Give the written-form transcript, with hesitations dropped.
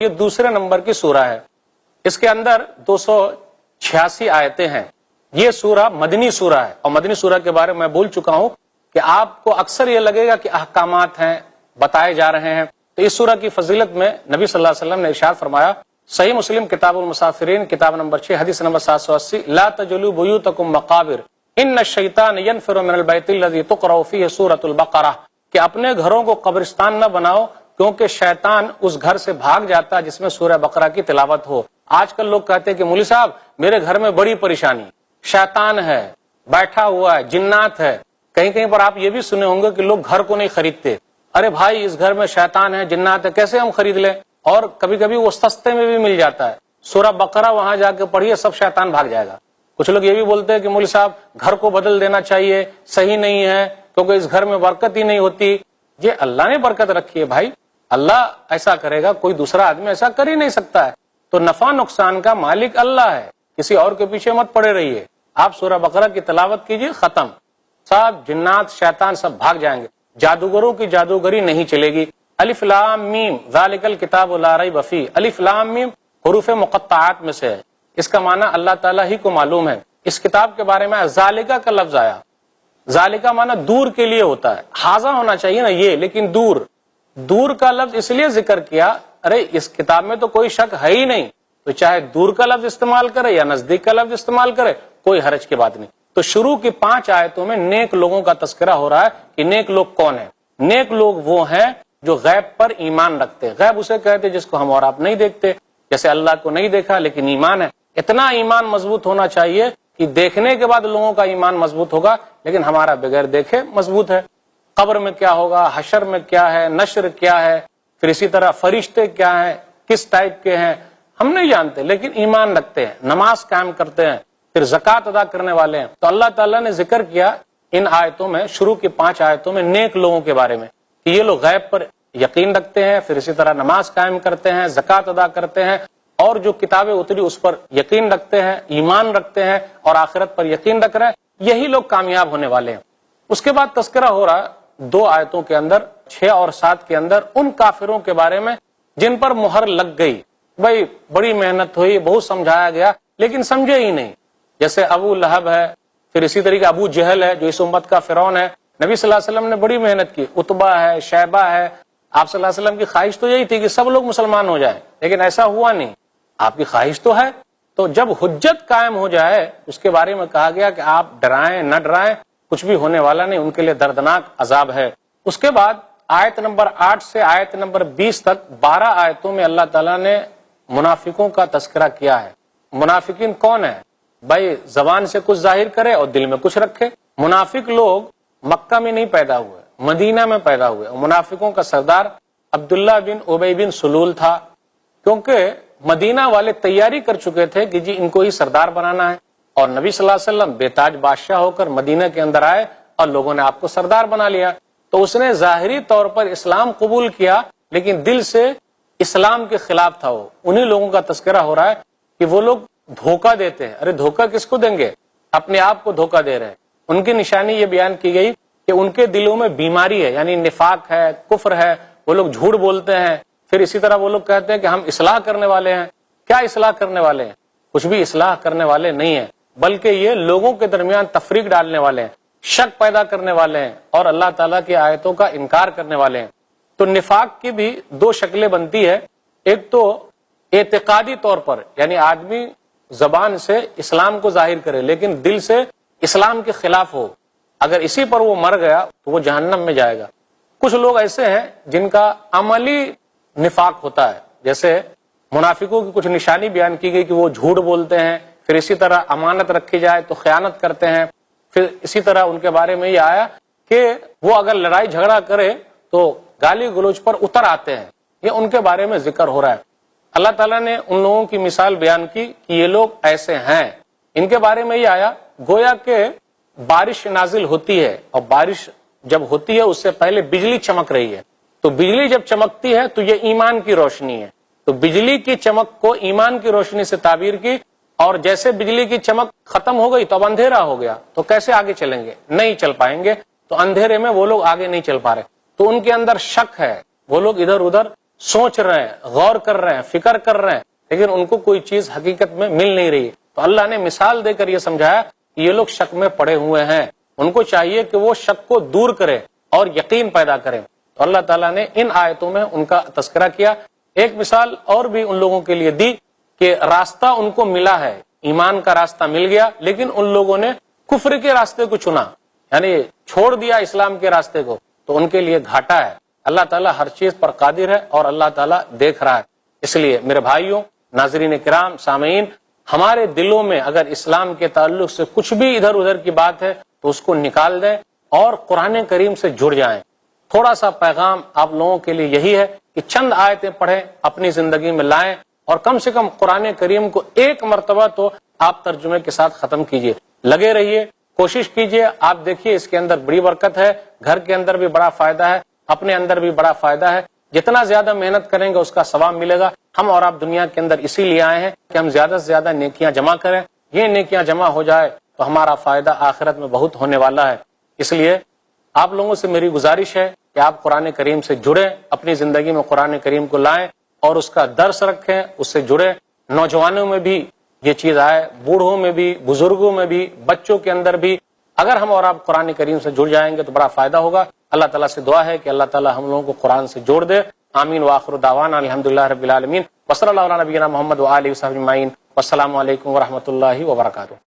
یہ دوسرے نمبر کی سورہ ہے، اس کے اندر 286 آیتیں ہیں۔ یہ سورہ مدنی سورہ ہے، اور مدنی سورہ کے بارے میں بول چکا ہوں کہ آپ کو اکثر یہ لگے گا کہ احکامات ہیں، بتائے جا رہے ہیں۔ تو اس سورہ کی فضیلت میں نبی صلی اللہ علیہ وسلم نے ارشاد فرمایا، صحیح مسلم کتاب المسافرین کتاب نمبر 6 حدیث نمبر 780، لا تجلوا بیوتکم مقابر ان الشیطان ینفر من البیت الذی تقرأ فیہ سورۃ البقرہ، کہ اپنے گھروں کو قبرستان نہ بناؤ کیونکہ شیطان اس گھر سے بھاگ جاتا ہے جس میں سورہ بقرہ کی تلاوت ہو۔ آج کل لوگ کہتے ہیں کہ مولوی صاحب میرے گھر میں بڑی پریشانی، شیطان ہے، بیٹھا ہوا ہے، جنات ہے۔ کہیں کہیں پر آپ یہ بھی سنے ہوں گے کہ لوگ گھر کو نہیں خریدتے، ارے بھائی اس گھر میں شیطان ہے، جنات ہے، کیسے ہم خرید لیں؟ اور کبھی کبھی وہ سستے میں بھی مل جاتا ہے، سورہ بقرہ وہاں جا کے پڑھیے، سب شیطان بھاگ جائے گا۔ کچھ لوگ یہ بھی بولتے ہیں کہ مولوی صاحب گھر کو بدل دینا چاہیے، صحیح نہیں ہے کیونکہ اس گھر میں برکت ہی نہیں ہوتی۔ یہ اللہ نے برکت رکھی ہے بھائی، اللہ ایسا کرے گا، کوئی دوسرا آدمی ایسا کر ہی نہیں سکتا ہے۔ تو نفع نقصان کا مالک اللہ ہے، کسی اور کے پیچھے مت پڑے رہیے۔ آپ سورہ بقرہ کی تلاوت کیجیے، ختم، سب جنات شیطان سب بھاگ جائیں گے، جادوگروں کی جادوگری نہیں چلے گی۔ الف لام میم ذالک الکتاب لا ریب فیہ، الف لام میم حروف مقطعات میں سے ہے، اس کا معنی اللہ تعالیٰ ہی کو معلوم ہے۔ اس کتاب کے بارے میں ذالکہ کا لفظ آیا، ذالکہ معنی دور کے لیے ہوتا ہے، حاضہ ہونا چاہیے نا یہ، لیکن دور، دور کا لفظ اس لیے ذکر کیا، ارے اس کتاب میں تو کوئی شک ہے ہی نہیں، تو چاہے دور کا لفظ استعمال کرے یا نزدیک کا لفظ استعمال کرے، کوئی حرج کی بات نہیں۔ تو شروع کی 5 آیتوں میں نیک لوگوں کا تذکرہ ہو رہا ہے کہ نیک لوگ کون ہیں۔ نیک لوگ وہ ہیں جو غیب پر ایمان رکھتے ہیں۔ غیب اسے کہتے جس کو ہم اور آپ نہیں دیکھتے، جیسے اللہ کو نہیں دیکھا لیکن ایمان ہے۔ اتنا ایمان مضبوط ہونا چاہیے کہ دیکھنے کے بعد لوگوں کا ایمان مضبوط ہوگا، لیکن ہمارا بغیر دیکھے مضبوط ہے۔ قبر میں کیا ہوگا، حشر میں کیا ہے، نشر کیا ہے، پھر اسی طرح فرشتے کیا ہیں، کس ٹائپ کے ہیں، ہم نہیں جانتے، لیکن ایمان رکھتے ہیں، نماز قائم کرتے ہیں، پھر زکوٰۃ ادا کرنے والے ہیں۔ تو اللہ تعالیٰ نے ذکر کیا ان آیتوں میں، شروع کی 5 آیتوں میں، نیک لوگوں کے بارے میں کہ یہ لوگ غیب پر یقین رکھتے ہیں، پھر اسی طرح نماز قائم کرتے ہیں، زکوٰۃ ادا کرتے ہیں، اور جو کتابیں اتری اس پر یقین رکھتے ہیں، ایمان رکھتے ہیں، اور آخرت پر یقین رکھ رہے ہیں، یہی لوگ کامیاب ہونے والے ہیں۔ اس کے بعد تذکرہ ہو رہا 2 آیتوں کے اندر، 6 اور 7 کے اندر، ان کافروں کے بارے میں جن پر مہر لگ گئی، بھائی بڑی محنت ہوئی، بہت سمجھایا گیا لیکن سمجھے ہی نہیں، جیسے ابو لہب ہے، پھر اسی طریقے ابو جہل ہے جو اس امت کا فرعون ہے۔ نبی صلی اللہ علیہ وسلم نے بڑی محنت کی، عتبہ ہے، شیبہ ہے، آپ صلی اللہ علیہ وسلم کی خواہش تو یہی تھی کہ سب لوگ مسلمان ہو جائیں، لیکن ایسا ہوا نہیں۔ آپ کی خواہش تو ہے، تو جب حجت قائم ہو جائے اس کے بارے میں کہا گیا کہ آپ ڈرائیں نہ ڈرائیں، کچھ بھی ہونے والا نہیں، ان کے لیے دردناک عذاب ہے۔ اس کے بعد آیت نمبر 8 سے آیت نمبر 20 تک 12 آیتوں میں اللہ تعالیٰ نے منافقوں کا تذکرہ کیا ہے۔ منافقین کون ہیں؟ بھائی زبان سے کچھ ظاہر کرے اور دل میں کچھ رکھے۔ منافق لوگ مکہ میں نہیں پیدا ہوئے، مدینہ میں پیدا ہوئے، اور منافقوں کا سردار عبداللہ بن ابی بن سلول تھا، کیونکہ مدینہ والے تیاری کر چکے تھے کہ جی ان کو ہی سردار بنانا ہے، اور نبی صلی اللہ علیہ وسلم بے تاج بادشاہ ہو کر مدینہ کے اندر آئے اور لوگوں نے آپ کو سردار بنا لیا، تو اس نے ظاہری طور پر اسلام قبول کیا لیکن دل سے اسلام کے خلاف تھا۔ وہ انہی لوگوں کا تذکرہ ہو رہا ہے کہ وہ لوگ دھوکہ دیتے ہیں۔ ارے دھوکہ کس کو دیں گے؟ اپنے آپ کو دھوکہ دے رہے ہیں۔ ان کی نشانی یہ بیان کی گئی کہ ان کے دلوں میں بیماری ہے، یعنی نفاق ہے، کفر ہے، وہ لوگ جھوٹ بولتے ہیں، پھر اسی طرح وہ لوگ کہتے ہیں کہ ہم اصلاح کرنے والے ہیں۔ کیا اصلاح کرنے والے ہیں؟ کچھ بھی اصلاح کرنے والے نہیں ہیں، بلکہ یہ لوگوں کے درمیان تفریق ڈالنے والے ہیں، شک پیدا کرنے والے ہیں، اور اللہ تعالیٰ کی آیتوں کا انکار کرنے والے ہیں۔ تو نفاق کی بھی 2 شکلیں بنتی ہے، ایک تو اعتقادی طور پر، یعنی آدمی زبان سے اسلام کو ظاہر کرے لیکن دل سے اسلام کے خلاف ہو، اگر اسی پر وہ مر گیا تو وہ جہنم میں جائے گا۔ کچھ لوگ ایسے ہیں جن کا عملی نفاق ہوتا ہے، جیسے منافقوں کی کچھ نشانی بیان کی گئی کہ وہ جھوٹ بولتے ہیں، پھر اسی طرح امانت رکھی جائے تو خیانت کرتے ہیں، پھر اسی طرح ان کے بارے میں یہ آیا کہ وہ اگر لڑائی جھگڑا کرے تو گالی گلوچ پر اتر آتے ہیں۔ یہ ان کے بارے میں ذکر ہو رہا ہے۔ اللہ تعالیٰ نے ان لوگوں کی مثال بیان کی کہ یہ لوگ ایسے ہیں۔ ان کے بارے میں یہ آیا گویا کہ بارش نازل ہوتی ہے، اور بارش جب ہوتی ہے اس سے پہلے بجلی چمک رہی ہے، تو بجلی جب چمکتی ہے تو یہ ایمان کی روشنی ہے، تو بجلی کی چمک کو ایمان کی روشنی سے تعبیر کی، اور جیسے بجلی کی چمک ختم ہو گئی تو اب اندھیرا ہو گیا، تو کیسے آگے چلیں گے؟ نہیں چل پائیں گے، تو اندھیرے میں وہ لوگ آگے نہیں چل پا رہے، تو ان کے اندر شک ہے، وہ لوگ ادھر ادھر سوچ رہے ہیں, غور کر رہے ہیں, فکر کر رہے ہیں, لیکن ان کو کوئی چیز حقیقت میں مل نہیں رہی. تو اللہ نے مثال دے کر یہ سمجھایا کہ یہ لوگ شک میں پڑے ہوئے ہیں, ان کو چاہیے کہ وہ شک کو دور کرے اور یقین پیدا کریں. تو اللہ تعالیٰ نے ان آیتوں میں ان کا تذکرہ کیا. ایک مثال اور بھی ان لوگوں کے لیے دی کہ راستہ ان کو ملا ہے, ایمان کا راستہ مل گیا, لیکن ان لوگوں نے کفر کے راستے کو چنا, یعنی چھوڑ دیا اسلام کے راستے کو, تو ان کے لیے گھاٹا ہے. اللہ تعالیٰ ہر چیز پر قادر ہے اور اللہ تعالیٰ دیکھ رہا ہے. اس لیے میرے بھائیوں, ناظرین کرام, سامعین, ہمارے دلوں میں اگر اسلام کے تعلق سے کچھ بھی ادھر ادھر کی بات ہے تو اس کو نکال دیں اور قرآن کریم سے جڑ جائیں. تھوڑا سا پیغام آپ لوگوں کے لیے یہی ہے کہ چند آیتیں پڑھیں, اپنی زندگی میں لائیں, اور کم سے کم قرآن کریم کو ایک مرتبہ تو آپ ترجمے کے ساتھ ختم کیجئے. لگے رہیے, کوشش کیجئے. آپ دیکھیے اس کے اندر بڑی برکت ہے, گھر کے اندر بھی بڑا فائدہ ہے, اپنے اندر بھی بڑا فائدہ ہے. جتنا زیادہ محنت کریں گے اس کا ثواب ملے گا. ہم اور آپ دنیا کے اندر اسی لیے آئے ہیں کہ ہم زیادہ سے زیادہ نیکیاں جمع کریں. یہ نیکیاں جمع ہو جائے تو ہمارا فائدہ آخرت میں بہت ہونے والا ہے. اس لیے آپ لوگوں سے میری گزارش ہے کہ آپ قرآن کریم سے جڑیں, اپنی زندگی میں قرآن کریم کو لائیں اور اس کا درس رکھیں, اس سے جڑیں. نوجوانوں میں بھی یہ چیز آئے, بوڑھوں میں بھی, بزرگوں میں بھی, بچوں کے اندر بھی. اگر ہم اور آپ قرآن کریم سے جڑ جائیں گے تو بڑا فائدہ ہوگا. اللہ تعالیٰ سے دعا ہے کہ اللہ تعالیٰ ہم لوگوں کو قرآن سے جوڑ دے. آمین وآخر دعوانا الحمدللہ رب العالمین وصلی اللہ علی نبینا محمد وآلہ وصحبہ اجمعین. والسلام علیکم ورحمۃ اللہ وبرکاتہ.